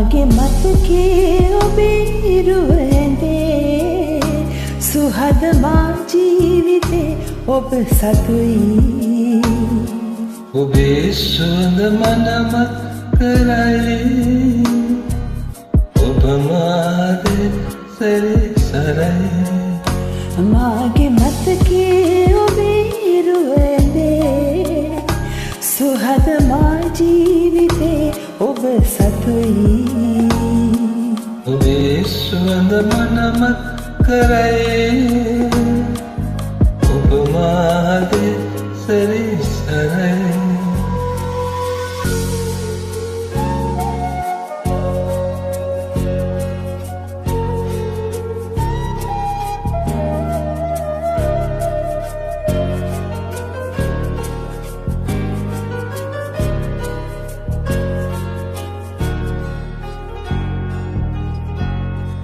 මාගේ මතකේ ඔබේ රුව ඇඳේ සුහද මා ජීවිතේ ඔබ සතුයි ඔබේ සුවඳ මනම කරයි ඔබ මාගේ සැරිසරයි මාගේ මතකේ ඔබේ රුව ඇඳේ සුහද මා ජීවිතේ ඔබ සතුයි ඔබේ සුවඳ මනම කරයි ඔබ මාගේ සැරිසරයි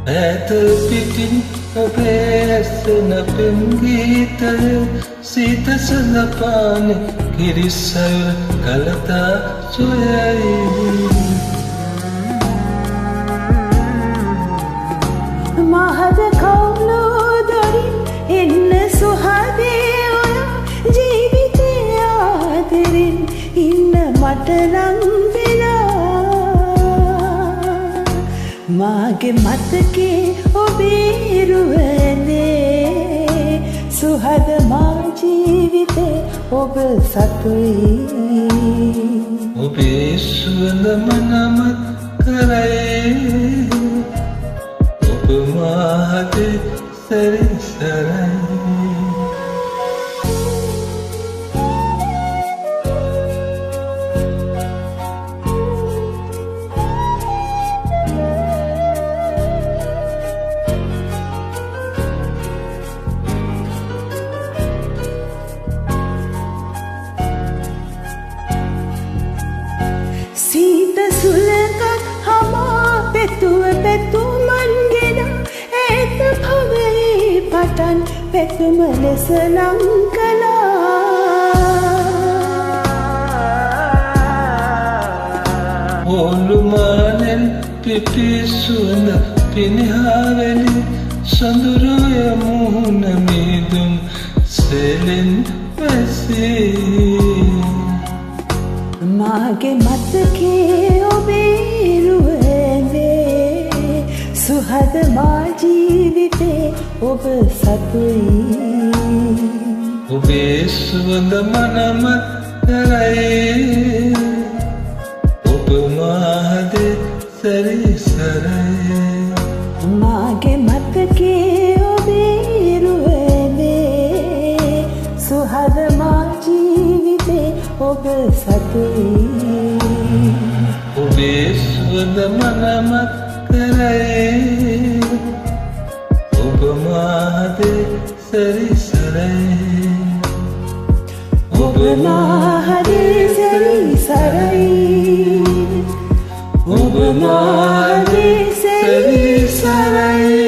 ඈත පිටින් ඔබේ ඇසෙන පෙම් ගීතය සීත සඳපාන කිරිසයුර කලතා සොයයි මහද කවුළු දොරින් එන්න සුහදේ ඔය ජීවිතේ ආදරෙන් ඉන්න මට නම් මාගේ මතකේ ඔබේ රුව ඇඳේ සුහද මා ජීවිතේ ඔබ සතුයි ඔබේ සුවඳ මනම කරයි ඔබ මාගේ සැරිසරයි සීත සුලකක් හමා පෙතුව පෙතුමන්ගෙන ඒත භවයේ පටන් පෙතුම ලෙස ලං කළා ඔළුමානෙන් පිපිසුන පිනිහාවැලි සඳුරුය මුහුණ මීදුම් සෙලෙන් වැසී මාගේ මතකේ ඔබේ රුව ඇඳේ සුහද මා ජීවිතේ ඔබ සතුයි ඔබේ සුවඳ මනම කරයි ඔබ මාගේ සැරිසරයි මාගේ මතකේ ඔබේ රුව ඇඳේ සුහද මා ජීවිතේ ඔබ සතුයි ඔබේ සුවඳ මනම කරයි ඔබ මාගේ සැරිසරයි ඔබ මාගේ සැරිසරයි ඔබ මාගේ සැරිසරයි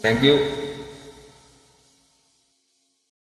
Thank you.